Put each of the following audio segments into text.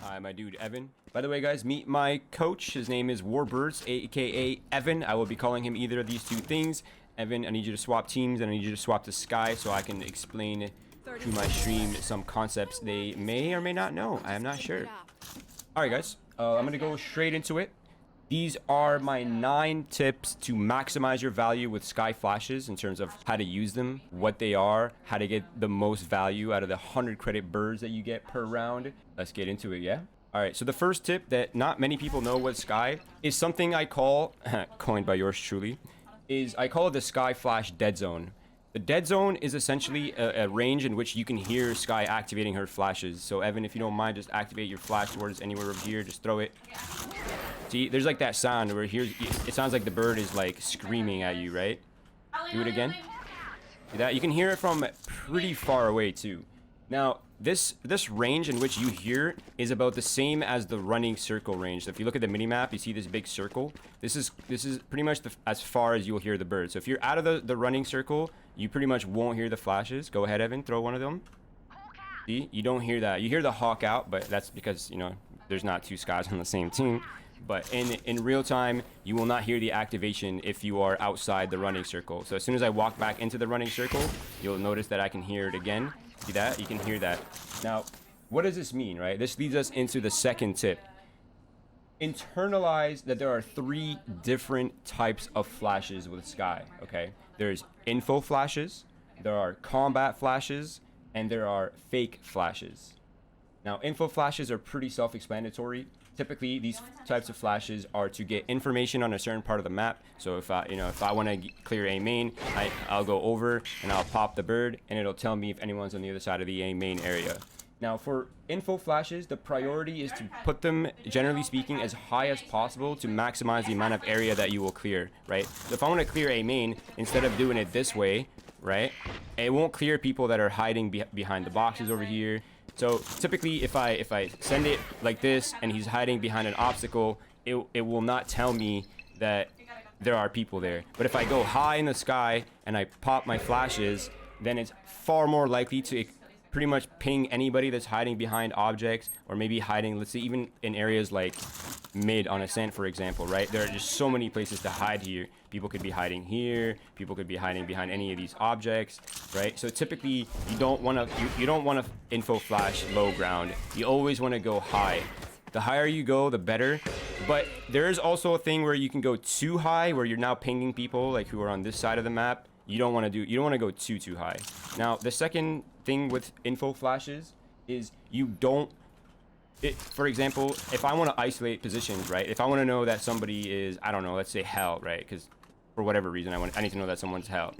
Hi, my dude Evan. By the way, guys, meet my coach. His name is Warbirds, aka Evan. I will be calling him either of these two things. Evan, I need you to swap teams, and I need you to swap to Skye so I can explain to my stream some concepts they may or may not know. I am not sure. All right, guys, I'm gonna go straight into it. These are my 9 tips to maximize your value with Skye flashes in terms of how to use them, what they are, how to get the most value out of the 100 credit birds that you get per round. Let's get into it, yeah? All right, so the first tip that not many people know with Skye is something I call, coined by yours truly, is I call it the Skye Flash Deadzone. The Deadzone is essentially a range in which you can hear Skye activating her flashes. So Evan, if you don't mind, just activate your flash towards anywhere over here, just throw it. See, there's like that sound where it sounds like the bird is like screaming at you, right? Do it again. See that? You can hear it from pretty far away too. Now, this range in which you hear is about the same as the running circle range. So if you look at the mini-map, you see this big circle. This is pretty much as far as you'll hear the bird. So if you're out of the running circle, you pretty much won't hear the flashes. Go ahead, Evan, throw one of them. See, you don't hear that. You hear the hawk out, but that's because, you know, there's not 2 Skies on the same team. But in real time, you will not hear the activation if you are outside the running circle. So as soon as I walk back into the running circle, you'll notice that I can hear it again. See that? You can hear that. Now, what does this mean, right? This leads us into the second tip. Internalize that there are 3 different types of flashes with Skye, okay? There's info flashes, there are combat flashes, and there are fake flashes. Now, info flashes are pretty self-explanatory. Typically, these types of flashes are to get information on a certain part of the map. So if I want to clear A main, I'll go over and I'll pop the bird, and it'll tell me if anyone's on the other side of the A main area. Now, for info flashes, the priority is to put them, generally speaking, as high as possible to maximize the amount of area that you will clear, right? So if I want to clear A main, instead of doing it this way, right, it won't clear people that are hiding behind the boxes over here. So typically, if I send it like this and he's hiding behind an obstacle, it will not tell me that there are people there. But if I go high in the sky and I pop my flashes, then it's far more likely to pretty much ping anybody that's hiding behind objects, or maybe hiding, let's say, even in areas like mid on ascent, for example, right? There are just so many places to hide here. People could be hiding here, people could be hiding behind any of these objects, right? So typically, you don't want to info flash low ground. You always want to go high. The higher you go, the better. But there is also a thing where you can go too high, where you're now pinging people like who are on this side of the map. You don't want to go too high. Now, the second thing with info flashes is for example, if I want to isolate positions, right? If I want to know that somebody is, I don't know, let's say hell, right? Because for whatever reason, I need to know that someone's hell.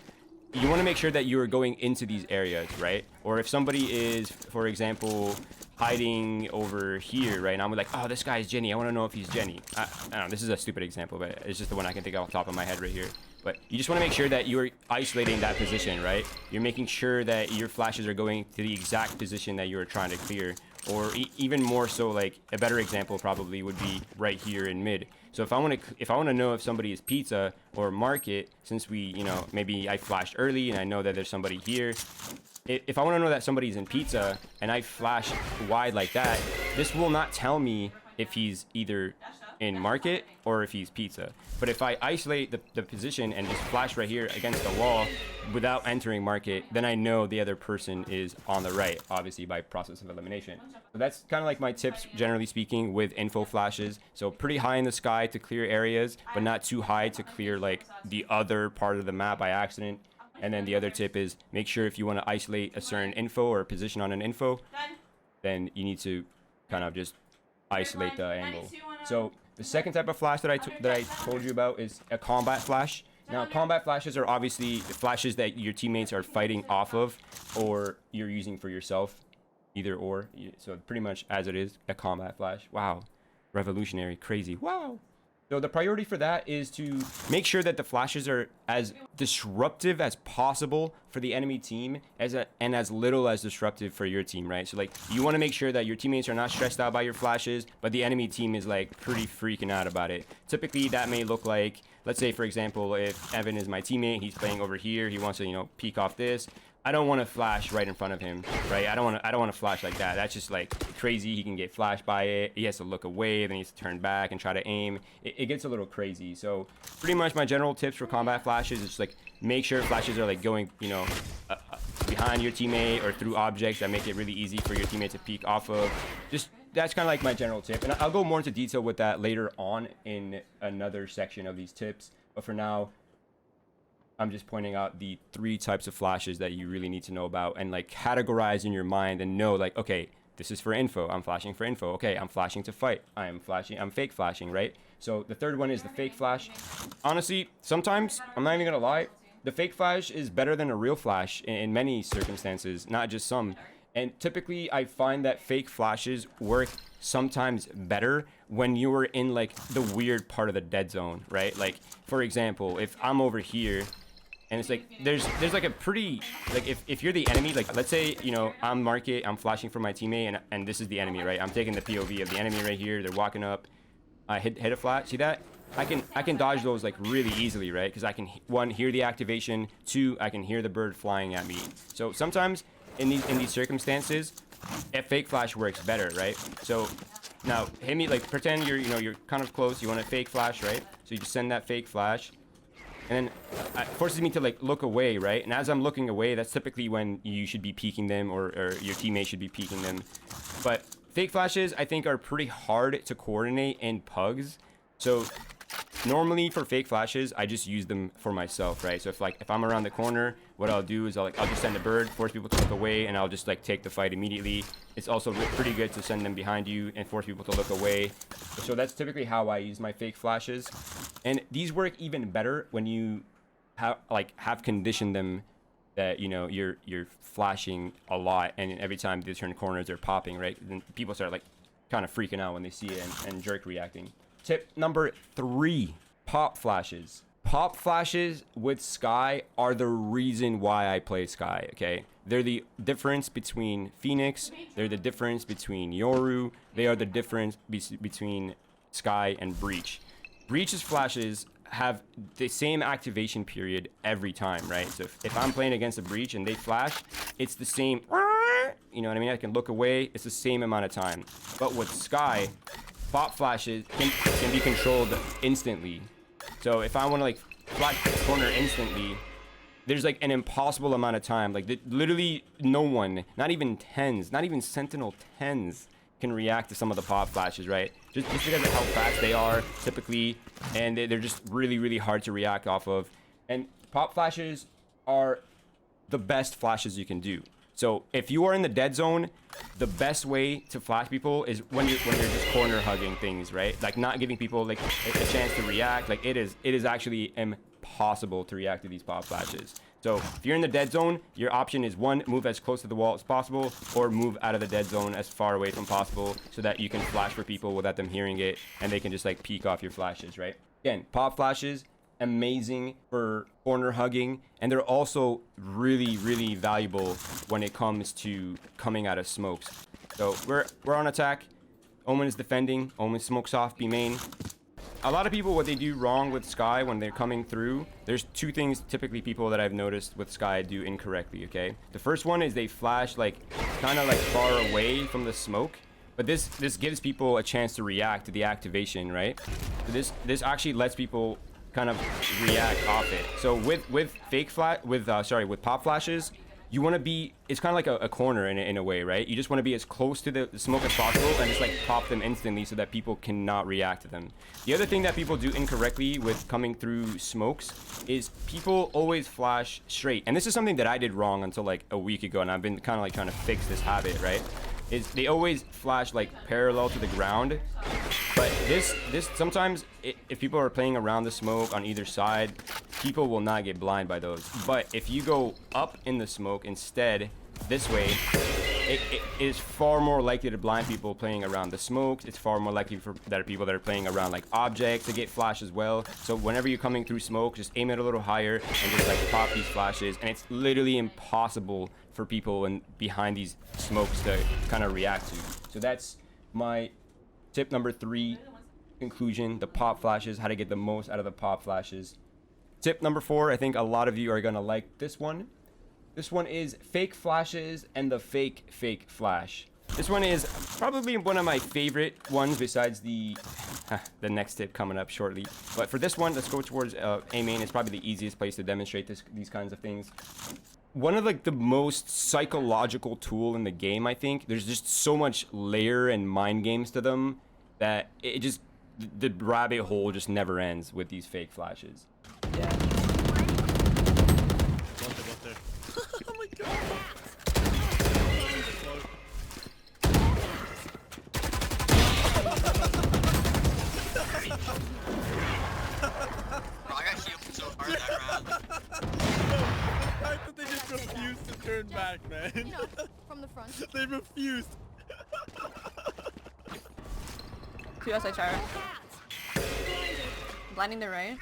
You want to make sure that you are going into these areas, right? Or if somebody is, for example, hiding over here, right? And I'm like, oh, this guy's Jenny. I want to know if he's Jenny. I don't know. This is a stupid example, but it's just the one I can think of off the top of my head right here. But you just want to make sure that you're isolating that position, right? You're making sure that your flashes are going to the exact position that you're trying to clear. Or even more so, like a better example probably would be right here in mid. So if I want to know if somebody is pizza or market, since maybe I flashed early and I know that there's somebody here. If I want to know that somebody's in pizza and I flash wide like that, this will not tell me if he's either in market or if he's pizza. But if I isolate the position and just flash right here against the wall without entering market, then I know the other person is on the right, obviously by process of elimination. So that's kind of like my tips, generally speaking, with info flashes. So pretty high in the sky to clear areas, but not too high to clear like the other part of the map by accident. And then the other tip is make sure if you want to isolate a certain info or a position on an info, then you need to kind of just isolate the angle. So the second type of flash that I told you about is a combat flash. Now, combat flashes are obviously the flashes that your teammates are fighting off of, or you're using for yourself, either or. So pretty much as it is, a combat flash. Wow, revolutionary, crazy. Wow. So the priority for that is to make sure that the flashes are as disruptive as possible for the enemy team and as little as disruptive for your team, right? So like you want to make sure that your teammates are not stressed out by your flashes, but the enemy team is like pretty freaking out about it. Typically that may look like, let's say for example, if Evan is my teammate, he's playing over here, he wants to, peek off this. I don't want to flash right in front of him, right? I don't want to flash like that. That's just like crazy. He can get flashed by it. He has to look away, then he has to turn back and try to aim. It gets a little crazy. So pretty much my general tips for combat flashes is just like make sure flashes are like going, you know, behind your teammate or through objects that make it really easy for your teammate to peek off of. Just that's kind of like my general tip, and I'll go more into detail with that later on in another section of these tips. But for now, I'm just pointing out the 3 types of flashes that you really need to know about and like categorize in your mind and know like, okay, this is for info. I'm flashing for info. Okay, I'm flashing to fight. I'm fake flashing, right? So the third one is the fake flash. Honestly, sometimes, I'm not even gonna lie, the fake flash is better than a real flash in many circumstances, not just some. And typically I find that fake flashes work sometimes better when you are in like the weird part of the dead zone, right? Like for example, if I'm over here and it's like there's like a pretty like if you're the enemy, like let's say, you know, I'm market, I'm flashing for my teammate and this is the enemy, right? I'm taking the POV of the enemy right here. They're walking up. I hit a flash. See that? I can dodge those like really easily, right? Because I can 1 hear the activation, 2 I can hear the bird flying at me. So sometimes in these circumstances, a fake flash works better, right? So now hit me, like pretend you're kind of close. You want a fake flash, right? So you just send that fake flash. And then it forces me to like look away, right? And as I'm looking away, that's typically when you should be peeking them or your teammate should be peeking them. But fake flashes, I think, are pretty hard to coordinate in pugs. So normally for fake flashes, I just use them for myself, right? So if I'm around the corner, what I'll do is I'll just send a bird, force people to look away, and I'll just like take the fight immediately. It's also pretty good to send them behind you and force people to look away. So that's typically how I use my fake flashes. And these work even better when you have conditioned them that, you know, you're flashing a lot, and every time they turn corners they're popping, right? Then people start like kind of freaking out when they see it and jerk reacting. Tip number 3, pop flashes. Pop flashes with Skye are the reason why I play Skye, okay? They're the difference between Phoenix, they're the difference between Yoru, they are the difference between Skye and Breach. Breach's flashes have the same activation period every time, right? So if I'm playing against a Breach and they flash, it's the same, you know what I mean? I can look away, it's the same amount of time. But with Skye, pop flashes can be controlled instantly. So if I want to like flash the corner instantly, there's like an impossible amount of time. Like literally no one, not even Sentinel 10s can react to some of the pop flashes, right? Just because of how fast they are typically, and they're just really, really hard to react off of. And pop flashes are the best flashes you can do. So if you are in the dead zone, the best way to flash people is when you're just corner hugging things, right? Like not giving people like a chance to react. Like it is actually impossible to react to these pop flashes. So if you're in the dead zone, your option is 1, move as close to the wall as possible, or move out of the dead zone as far away from possible so that you can flash for people without them hearing it and they can just like peek off your flashes, right? Again, pop flashes, amazing for corner hugging, and they're also really, really valuable when it comes to coming out of smokes. So we're on attack. Omen is defending. Omen smokes off B main. A lot of people, what they do wrong with Skye when they're coming through, there's 2 things typically people that I've noticed with Skye do incorrectly, okay? The first one is they flash like kind of like far away from the smoke, but this gives people a chance to react to the activation, right? So this actually lets people kind of react off it. So with pop flashes, you want to be, it's kind of like a corner in a way, right? You just want to be as close to the smoke as possible and just like pop them instantly so that people cannot react to them. The other thing that people do incorrectly with coming through smokes is people always flash straight. And this is something that I did wrong until like a week ago, and I've been kind of like trying to fix this habit, right? Is they always flash like parallel to the ground. But this sometimes if people are playing around the smoke on either side, people will not get blind by those. But if you go up in the smoke instead, this way, it is far more likely to blind people playing around the smoke. It's far more likely for that people that are playing around like objects to get flash as well. So whenever you're coming through smoke, just aim it a little higher and just like pop these flashes. And it's literally impossible for people behind these smokes to kind of react to. So that's my tip number 3 conclusion, the pop flashes, how to get the most out of the pop flashes. Tip number 4, I think a lot of you are gonna like this one. This one is fake flashes and the fake flash. This one is probably one of my favorite ones besides the next tip coming up shortly. But for this one, let's go towards A main. It's probably the easiest place to demonstrate these kinds of things. One of like the most psychological tool in the game, I think. There's just so much layer and mind games to them that it just, the rabbit hole just never ends with these fake flashes. Yeah. Oh my god. Bro, I got healed so hard that round. I thought they just refused to turn back, man. You know, from the front. They refused. Two outside Chara. Blinding the right.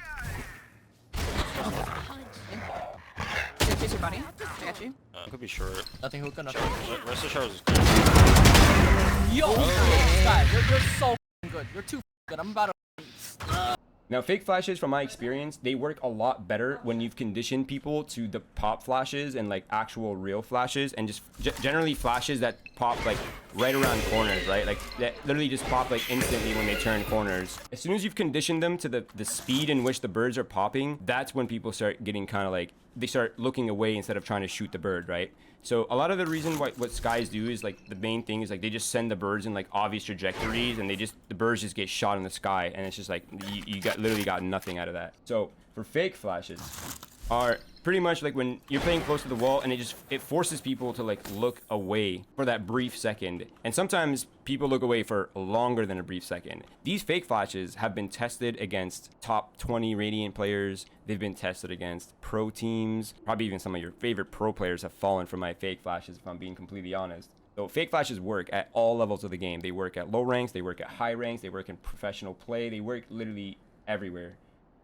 Chase your body. I got you. Could be short. Nothing hookah, nothing. Rest of Charles is good. Yo! Skye, you're so f***ing good. You're too f***ing good. I'm about to... Now, fake flashes, from my experience, they work a lot better when you've conditioned people to the pop flashes and like actual real flashes, and just generally flashes that pop like right around corners, right? Like that literally just pop like instantly when they turn corners. As soon as you've conditioned them to the speed in which the birds are popping, that's when people start getting kind of like, they start looking away instead of trying to shoot the bird, right? So a lot of the reason what Skies do is like, the main thing is like they just send the birds in like obvious trajectories, and the birds just get shot in the sky, and it's just like you literally got nothing out of that. So for fake flashes are pretty much like when you're playing close to the wall, and it forces people to like look away for that brief second, and sometimes people look away for longer than a brief second. These fake flashes have been tested against top 20 Radiant players. They've been tested against pro teams. Probably even some of your favorite pro players have fallen for my fake flashes, if I'm being completely honest. So fake flashes work at all levels of the game. They work at low ranks, they work at high ranks, they work in professional play, they work literally everywhere.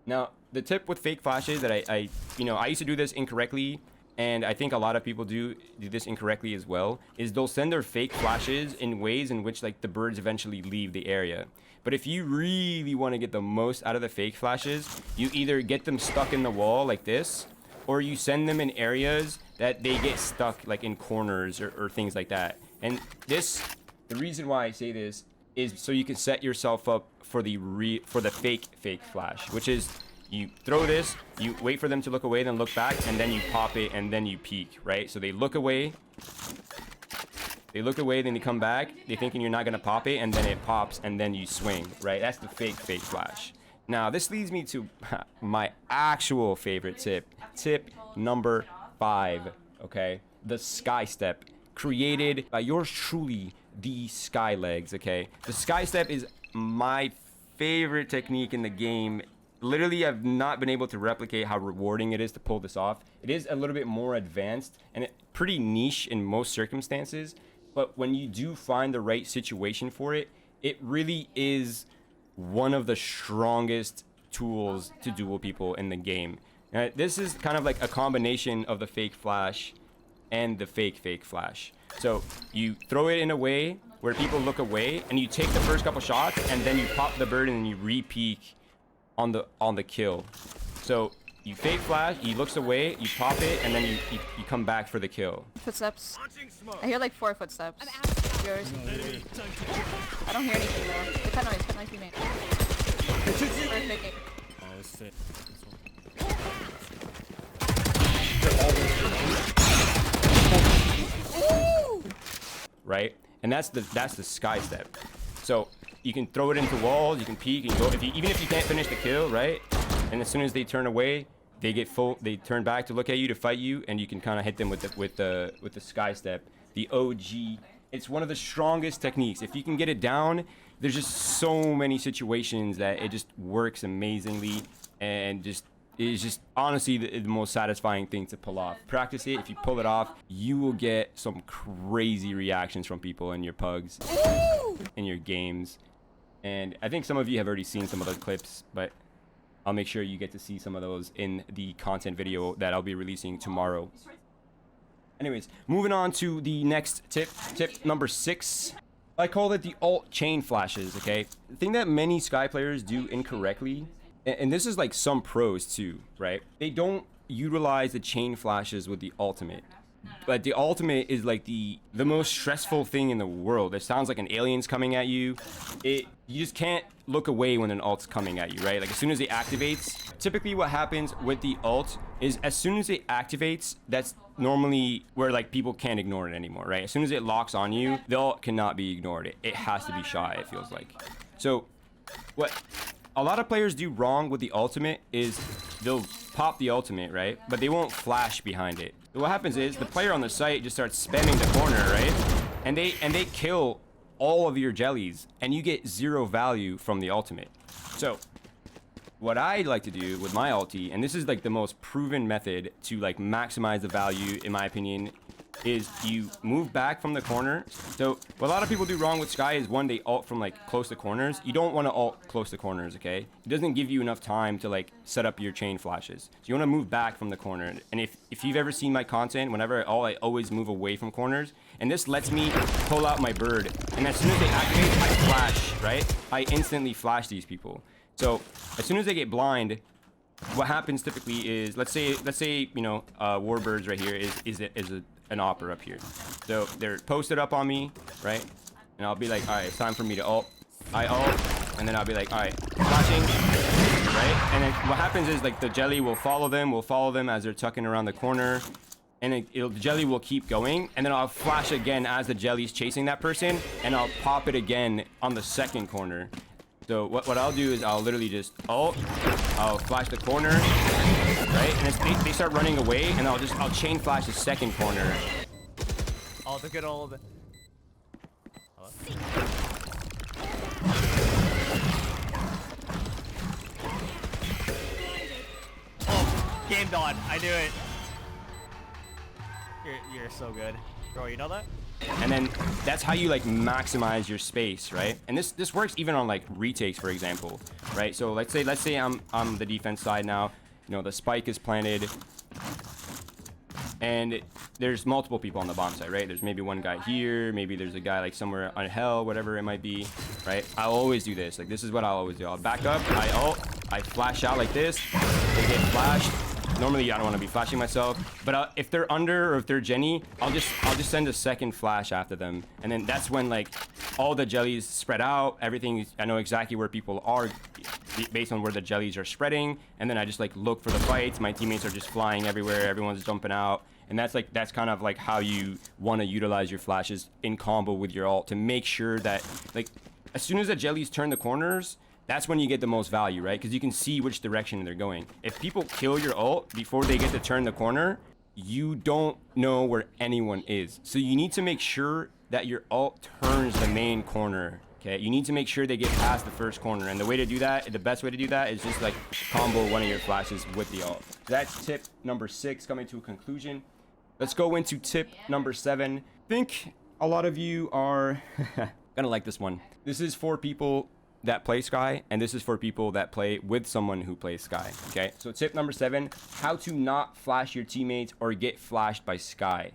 Now, the tip with fake flashes that I used to do this incorrectly, and I think a lot of people do this incorrectly as well, is they'll send their fake flashes in ways in which like the birds eventually leave the area. But if you really want to get the most out of the fake flashes, you either get them stuck in the wall like this, or you send them in areas that they get stuck like in corners or things like that. And the reason why I say this is so you can set yourself up for the fake flash, which is you throw this, you wait for them to look away, then look back, and then you pop it, and then you peek, right? So they look away, then they come back, they thinking you're not gonna pop it, and then it pops, and then you swing, right? That's the fake flash. Now this leads me to my actual favorite tip number 5, okay? The Skye Step, created by yours truly, the Stronglegs, okay? The Skye Step is my favorite technique in the game. Literally, I've not been able to replicate how rewarding it is to pull this off. It is a little bit more advanced and pretty niche in most circumstances, but when you do find the right situation for it, it really is one of the strongest tools to duel people in the game. This is kind of like a combination of the fake flash and the fake flash. So you throw it in a way where people look away, and you take the first couple shots, and then you pop the bird, and then you re-peek on the kill. So you fake flash, he looks away, you pop it, and then you come back for the kill. Footsteps. I hear like 4 footsteps. Yours. I don't hear anything though. It's cut noise, teammate. Perfect. Oh, it's fit. Right? And that's the Skye Step. So you can throw it into walls, you can peek, and go. Even if you can't finish the kill, right? And as soon as they turn away, they turn back to look at you, to fight you, and you can kind of hit them with the Skye Step, the OG. It's one of the strongest techniques. If you can get it down, there's just so many situations that it just works amazingly, and it's just honestly the most satisfying thing to pull off. Practice it. If you pull it off, you will get some crazy reactions from people in your pugs, in your games. And I think some of you have already seen some of those clips, but I'll make sure you get to see some of those in the content video that I'll be releasing tomorrow. Anyways, moving on to the next tip number 6. I call it the alt chain flashes, okay? The thing that many Skye players do incorrectly, and this is like some pros too, right? They don't utilize the chain flashes with the ultimate. But the ultimate is like the most stressful thing in the world. It sounds like an alien's coming at you. You just can't look away when an ult's coming at you, right? Like as soon as it activates, typically what happens with the ult is as soon as it activates, that's normally where like people can't ignore it anymore, right? As soon as it locks on you, the ult cannot be ignored. It has to be shy, it feels like. So what a lot of players do wrong with the ultimate is they'll pop the ultimate, right? But they won't flash behind it. So what happens is the player on the site just starts spamming the corner, right? And they kill all of your jellies and you get 0 value from the ultimate. So what I like to do with my ulti, and this is like the most proven method to like maximize the value in my opinion, is you move back from the corner. So what a lot of people do wrong with Skye is one, they ult from like close to corners. You don't want to ult close to corners, okay? It doesn't give you enough time to like set up your chain flashes. So you want to move back from the corner. And if you've ever seen my content, whenever I always move away from corners. And this lets me pull out my bird. And as soon as they activate, I flash, right? I instantly flash these people. So as soon as they get blind, what happens typically is, let's say you know, Warbirds right here is an opera up here. So they're posted up on me, right? And I'll be like, all right, it's time for me to ult. I ult, and then I'll be like, all right, flashing, right? And then what happens is like the jelly will follow them as they're tucking around the corner. And the jelly will keep going, and then I'll flash again as the jelly's chasing that person, and I'll pop it again on the second corner. So what I'll do is I'll literally just ult, I'll flash the corner, right? And they start running away, and I'll chain flash the second corner. Oh, look at all of it. Oh, game done. I knew it. You're so good. Bro, you know that? And then that's how you like maximize your space, right? And this works even on like retakes, for example, right? So let's say I'm the defense side now. You know, the spike is planted, and there's multiple people on the bomb side, right? There's maybe one guy here, maybe there's a guy like somewhere on hell, whatever it might be, right? I'll always do this. Like this is what I'll always do. I'll back up, I ult, I flash out like this. They get flashed. Normally, I don't want to be flashing myself, but if they're under or if they're Jenny, I'll just send a second flash after them, and then that's when like all the jellies spread out. Everything, I know exactly where people are based on where the jellies are spreading, and then I just like look for the fights. My teammates are just flying everywhere. Everyone's jumping out, and that's kind of like how you want to utilize your flashes in combo with your ult to make sure that like as soon as the jellies turn the corners, that's when you get the most value, right? Because you can see which direction they're going. If people kill your ult before they get to turn the corner, you don't know where anyone is. So you need to make sure that your ult turns the main corner, okay? You need to make sure they get past the first corner. And the way to do that, the best way to do that is just like combo one of your flashes with the ult. So that's tip number 6 coming to a conclusion. Let's go into tip number 7. I think a lot of you are gonna like this one. This is for people that play Skye, and this is for people that play with someone who plays Skye. Okay, so tip number 7, how to not flash your teammates or get flashed by Skye.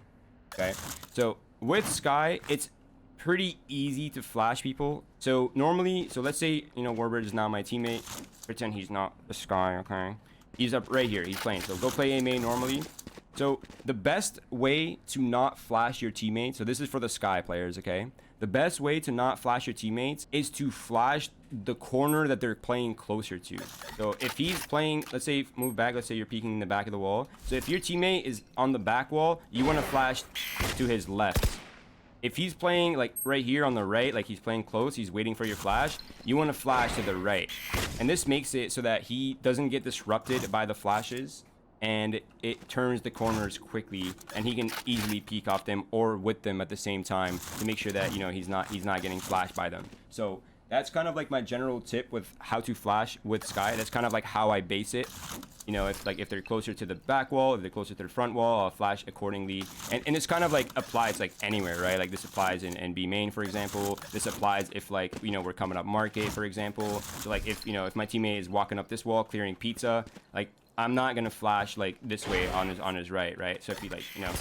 Okay, so with Skye, it's pretty easy to flash people. So normally, so let's say, you know, Warbird is now my teammate. Pretend he's not a Skye, okay? He's up right here, he's playing. So go play A main normally. So the best way to not flash your teammates, so this is for the Skye players, okay? The best way to not flash your teammates is to flash the corner that they're playing closer to. So if he's playing, let's say move back, let's say you're peeking in the back of the wall. So if your teammate is on the back wall, you want to flash to his left. If he's playing like right here on the right, like he's playing close, he's waiting for your flash, you want to flash to the right. And this makes it so that he doesn't get disrupted by the flashes, and it turns the corners quickly, and he can easily peek off them or with them at the same time to make sure that, you know, he's not getting flashed by them. So that's kind of like my general tip with how to flash with Skye. That's kind of like how I base it. You know, if they're closer to the back wall, if they're closer to the front wall, I'll flash accordingly. And it's kind of like applies like anywhere, right? Like this applies in B main, for example. This applies if like, you know, we're coming up market, for example. So like if, you know, if my teammate is walking up this wall clearing pizza, like I'm not gonna flash like this way on his right? So if he like, you know,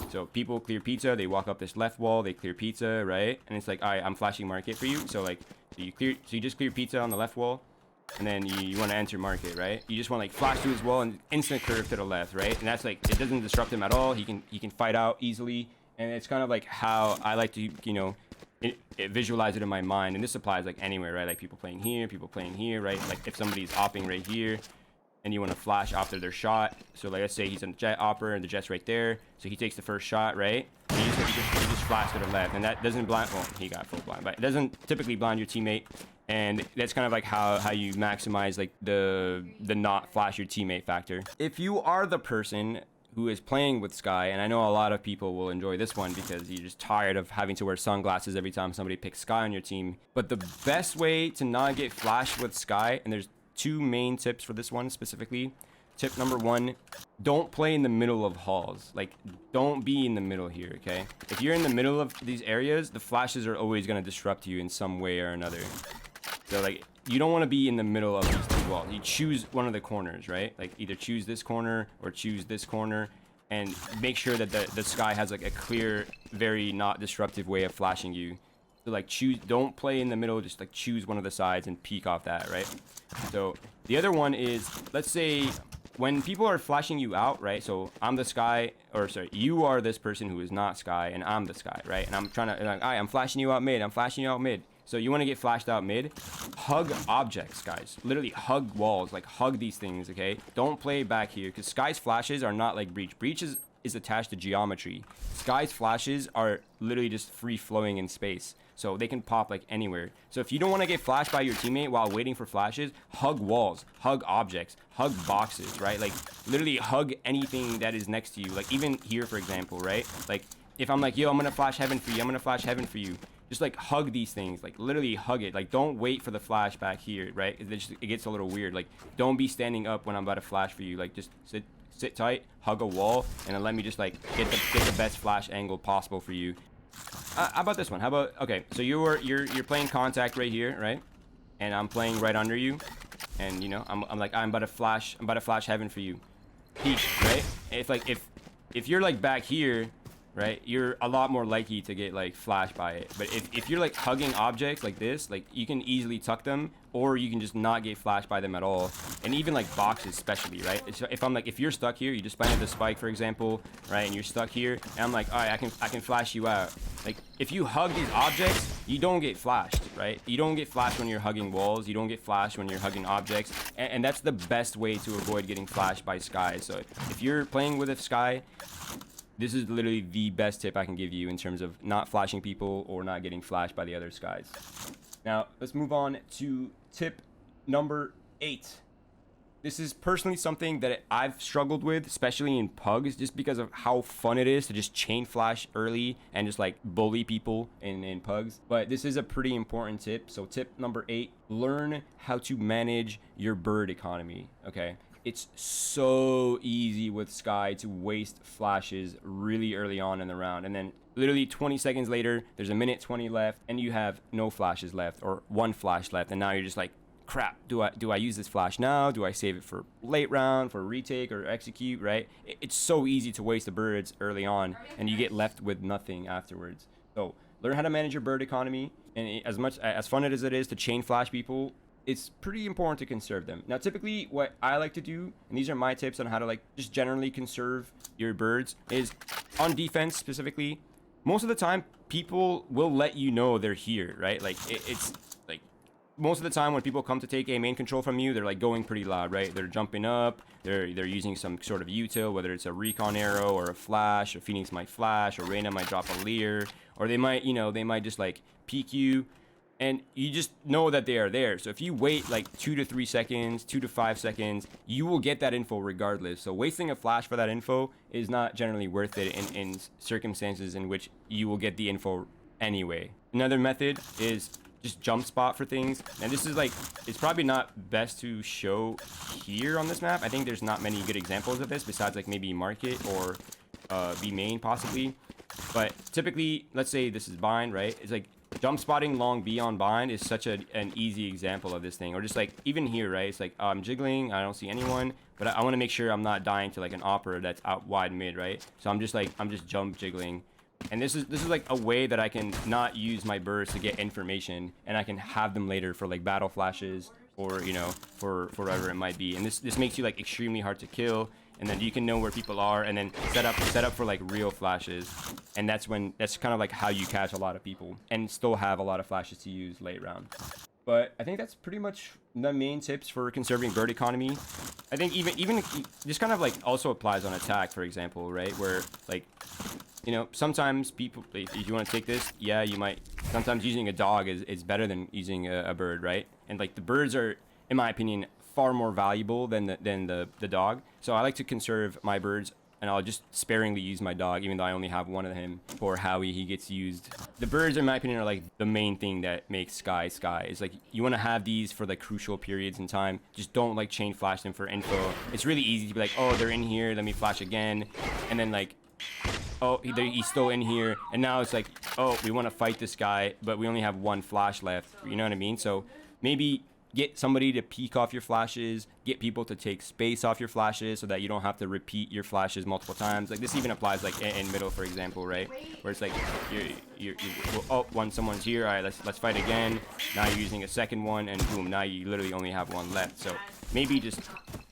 so people clear pizza, they walk up this left wall, they clear pizza, right? And it's like, all right, I'm flashing market for you. So like, so you just clear pizza on the left wall, and then you want to enter market, right? You just want to like flash to his wall and instant curve to the left, right? And that's like, it doesn't disrupt him at all. He can fight out easily, and it's kind of like how I like to, you know, visualize it in my mind. And this applies like anywhere, right? Like people playing here, right? Like if somebody's opping right here and you want to flash after their shot, so like let's say he's a jet opper and the jet's right there, so he takes the first shot, right? And you just flash to the left, and that doesn't blind, well, he got full blind, but it doesn't typically blind your teammate. And that's kind of like how you maximize like the not flash your teammate factor. If you are the person who is playing with Skye, and I know a lot of people will enjoy this one because you're just tired of having to wear sunglasses every time somebody picks Skye on your team. But the best way to not get flashed with Skye, and there's two main tips for this one specifically. Tip number one, don't play in the middle of halls. Like, don't be in the middle here, okay? If you're in the middle of these areas, the flashes are always going to disrupt you in some way or another. So like, you don't want to be in the middle of these two walls. You choose one of the corners, right? Like either choose this corner or choose this corner, and make sure that the Skye has like a clear, very not disruptive way of flashing you. So like don't play in the middle, just like choose one of the sides and peek off that, right? So the other one is, let's say when people are flashing you out, right? So I'm the Skye, or sorry, you are this person who is not Skye, and I'm the Skye, right? And I'm trying to, like, all right, I'm flashing you out mid, I'm flashing you out mid. So you want to get flashed out mid, hug objects, guys. Literally hug walls, like hug these things, okay? Don't play back here, because Skye's flashes are not like Breach. Breach is attached to geometry. Skye's flashes are literally just free-flowing in space, so they can pop like anywhere. So if you don't want to get flashed by your teammate while waiting for flashes, hug walls, hug objects, hug boxes, right? Like literally hug anything that is next to you. Like even here, for example, right? Like if I'm like, yo, I'm gonna flash heaven for you, I'm gonna flash heaven for you. Just like hug these things, like literally hug it. Like don't wait for the flash back here, right? It gets a little weird. Like don't be standing up when I'm about to flash for you. Like just sit tight, hug a wall, and then let me just like get the best flash angle possible for you. How about this one? How about, okay, so you're playing contact right here, right? And I'm playing right under you, and you know I'm about to flash heaven for you. Peek, right? It's like if you're like back here, right, you're a lot more likely to get like flashed by it. But if you're like hugging objects like this, like you can easily tuck them, or you can just not get flashed by them at all. And even like boxes especially, right? If you're stuck here, you just planted the spike, for example, right, and you're stuck here, and I'm like, all right, I can flash you out. Like if you hug these objects, you don't get flashed, right? You don't get flashed when you're hugging walls, you don't get flashed when you're hugging objects, and that's the best way to avoid getting flashed by Skye. So if you're playing with a Skye, this is literally the best tip I can give you in terms of not flashing people or not getting flashed by the other Skies. Now, let's move on to tip number 8. This is personally something that I've struggled with, especially in pugs, just because of how fun it is to just chain flash early and just like bully people in pugs. But this is a pretty important tip. So tip number 8, learn how to manage your bird economy, okay? It's so easy with Skye to waste flashes really early on in the round, and then literally 20 seconds later, there's a minute 20 left, and you have no flashes left, or one flash left, and now you're just like, crap, do I use this flash now? Do I save it for late round, for retake or execute, right? It's so easy to waste the birds early on, and you get left with nothing afterwards. So learn how to manage your bird economy, and as fun as it is to chain flash people, it's pretty important to conserve them. Now, typically what I like to do, and these are my tips on how to like just generally conserve your birds, is on defense specifically, most of the time people will let you know they're here, right? Like it's like most of the time when people come to take a main control from you, they're like going pretty loud, right? They're jumping up, they're using some sort of util, whether it's a recon arrow or a flash, or Phoenix might flash, or Reyna might drop a leer, or they might just like peek you, and you just know that they are there. So if you wait like 2 to 3 seconds, 2 to 5 seconds, you will get that info regardless. So wasting a flash for that info is not generally worth it in circumstances in which you will get the info anyway. Another method is just jump spot for things. And this is like, it's probably not best to show here on this map. I think there's not many good examples of this besides like maybe market or B main possibly. But typically, let's say this is bind, right? It's like, jump spotting long B on bind is such an easy example of this thing. Or just like even here, right? It's like I'm jiggling, I don't see anyone, but I want to make sure I'm not dying to like an opera that's out wide mid, right? So I'm just jump jiggling, and this is like a way that I can not use my burst to get information, and I can have them later for like battle flashes or you know, for whatever it might be. And this makes you like extremely hard to kill. And then you can know where people are, and then set up for like real flashes. And that's kind of like how you catch a lot of people and still have a lot of flashes to use late round. But I think that's pretty much the main tips for conserving bird economy. I think even this kind of like also applies on attack, for example, right? Where like, you know, sometimes people, if you want to take this, yeah, you might, sometimes using a dog is better than using a bird, right? And like the birds are, in my opinion, far more valuable than the dog. So I like to conserve my birds, and I'll just sparingly use my dog, even though I only have one of him for how he gets used. The birds, in my opinion, are like the main thing that makes Skye Skye. It's like you want to have these for like crucial periods in time. Just don't like chain flash them for info. It's really easy to be like, oh, they're in here, let me flash again, and then like, oh, he's still in here, and now it's like, oh, we want to fight this guy, but we only have one flash left. You know what I mean? So maybe get somebody to peek off your flashes, get people to take space off your flashes so that you don't have to repeat your flashes multiple times. Like this even applies like in middle, for example, right? Where it's like well, oh, someone's here, all right, let's fight again. Now you're using a second one, and boom, now you literally only have one left. So maybe just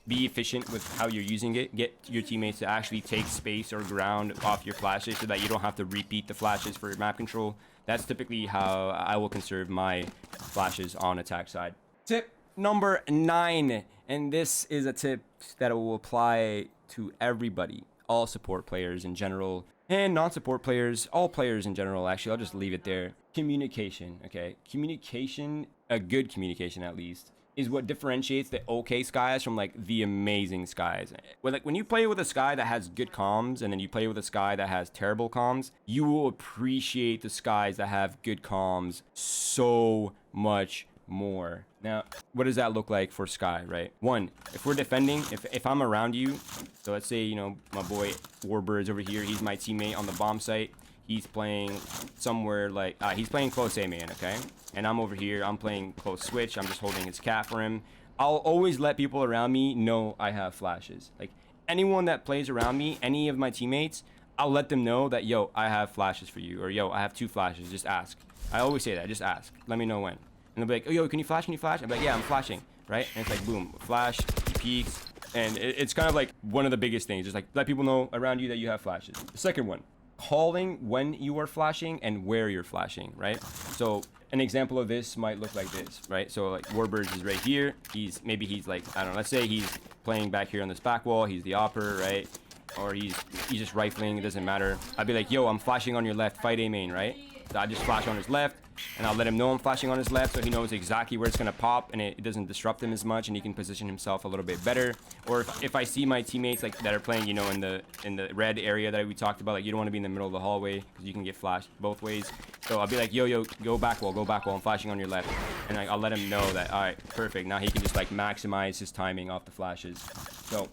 be efficient with how you're using it. Get your teammates to actually take space or ground off your flashes so that you don't have to repeat the flashes for map control. That's typically how I will conserve my flashes on attack side. Tip number 9, and this is a tip that will apply to everybody, all support players in general, and non-support players, all players in general. Actually, I'll just leave it there. Communication, okay? Communication, a good communication at least, is what differentiates the okay Skies from like the amazing Skies. When you play with a Skye that has good comms, and then you play with a Skye that has terrible comms, you will appreciate the Skies that have good comms so much more. Now, what does that look like for Skye, right? One, if we're defending, if I'm around you, so let's say, you know, my boy Warbird's over here, he's my teammate on the bomb site, he's playing somewhere like, he's playing close A man, okay? And I'm over here, I'm playing close switch, I'm just holding his cat for him. I'll always let people around me know I have flashes. Like, anyone that plays around me, any of my teammates, I'll let them know that, yo, I have flashes for you, or yo, I have 2 flashes, just ask. I always say that, just ask, let me know when. And they'll be like, oh, yo, can you flash? Can you flash? I'm like, yeah, I'm flashing, right? And it's like, boom, flash, he peeks. And it's kind of like one of the biggest things. Just like let people know around you that you have flashes. The second one, calling when you are flashing and where you're flashing, right? So an example of this might look like this, right? So like Warbirds is right here. Maybe he's like, I don't know, let's say he's playing back here on this back wall. He's the opper, right? Or he's just rifling, it doesn't matter. I'd be like, yo, I'm flashing on your left, fight A main, right? So I just flash on his left, and I'll let him know I'm flashing on his left so he knows exactly where it's going to pop, and it doesn't disrupt him as much, and he can position himself a little bit better. Or if I see my teammates like that are playing, you know, in the red area that we talked about, like you don't want to be in the middle of the hallway because you can get flashed both ways. So I'll be like, yo, go back wall, I'm flashing on your left. And I'll let him know that, all right, perfect. Now he can just like maximize his timing off the flashes. So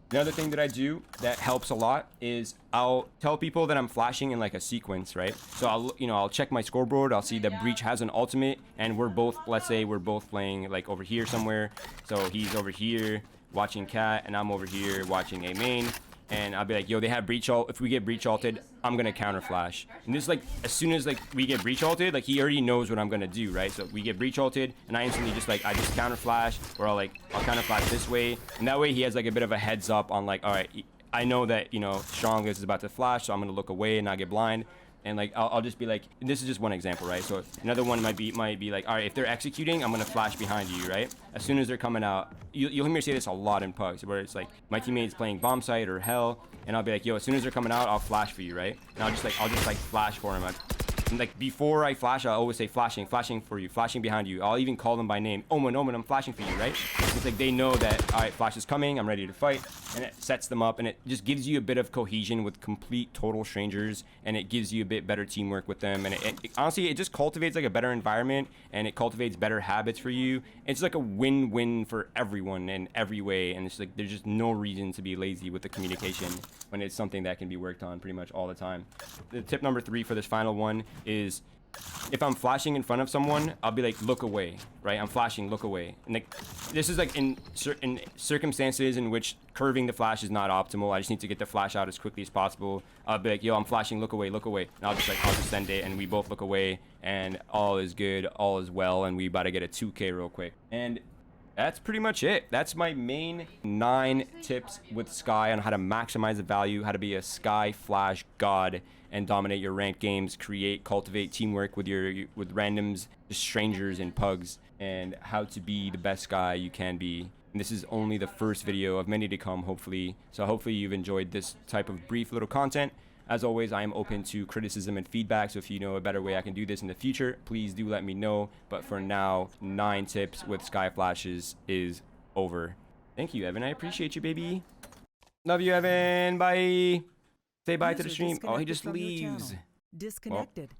another thing that I do that helps a lot is I'll tell people that I'm flashing in like a sequence, right? So I'll check my scoreboard. I'll see that Breach has an ultimate, and we're both, let's say we're both playing like over here somewhere. So he's over here watching cat, and I'm over here watching A main. And I'll be like, yo, they have breach ult. If we get breach ulted, I'm gonna counter flash. And this, like, as soon as like we get breach ulted, like he already knows what I'm gonna do, right? So we get breach ulted, and I instantly just like I just counter flash, or I'll counter flash this way, and that way he has like a bit of a heads up on like, all right, I know that, you know, Stronglegs is about to flash, so I'm gonna look away and not get blind. And like I'll just be like, this is just one example, right? So another one might be like, all right, if they're executing, I'm gonna flash behind you, right? As soon as they're coming out, you'll hear me say this a lot in pugs, where it's like my teammate's playing bomb site or hell, and I'll be like, yo, as soon as they're coming out, I'll flash for you, right? And I'll just like flash for him. And like before I flash, I always say flashing for you, flashing behind you. I'll even call them by name. Omen, I'm flashing for you, right? It's like they know that, all right, flash is coming, I'm ready to fight, and it sets them up, and it just gives you a bit of cohesion with complete total strangers, and it gives you a bit better teamwork with them, and honestly, it just cultivates like a better environment, and it cultivates better habits for you. It's like a win-win for everyone in every way, and it's like there's just no reason to be lazy with the communication when it's something that can be worked on pretty much all the time. The tip number 3 for this final one is, if I'm flashing in front of someone, I'll be like, look away, right? I'm flashing, look away. And like, this is like in certain circumstances in which curving the flash is not optimal. I just need to get the flash out as quickly as possible. I'll be like, yo, I'm flashing, look away. And I'll just send it, and we both look away, and all is good, all is well, and we about to get a 2K real quick. And That's pretty much it. That's my main 9 tips with Skye on how to maximize the value, how to be a Skye Flash god and dominate your ranked games, create, cultivate teamwork with randoms, just strangers and pugs, and how to be the best Skye you can be. And this is only the first video of many to come, hopefully. So hopefully you've enjoyed this type of brief little content. As always, I am open to criticism and feedback, so if you know a better way I can do this in the future, please do let me know. But for now, 9 tips with Skye Flashes is over. Thank you, Evan. I appreciate you, baby. Love you, Evan. Bye. Say bye to the stream. Oh, he just leaves. Disconnected.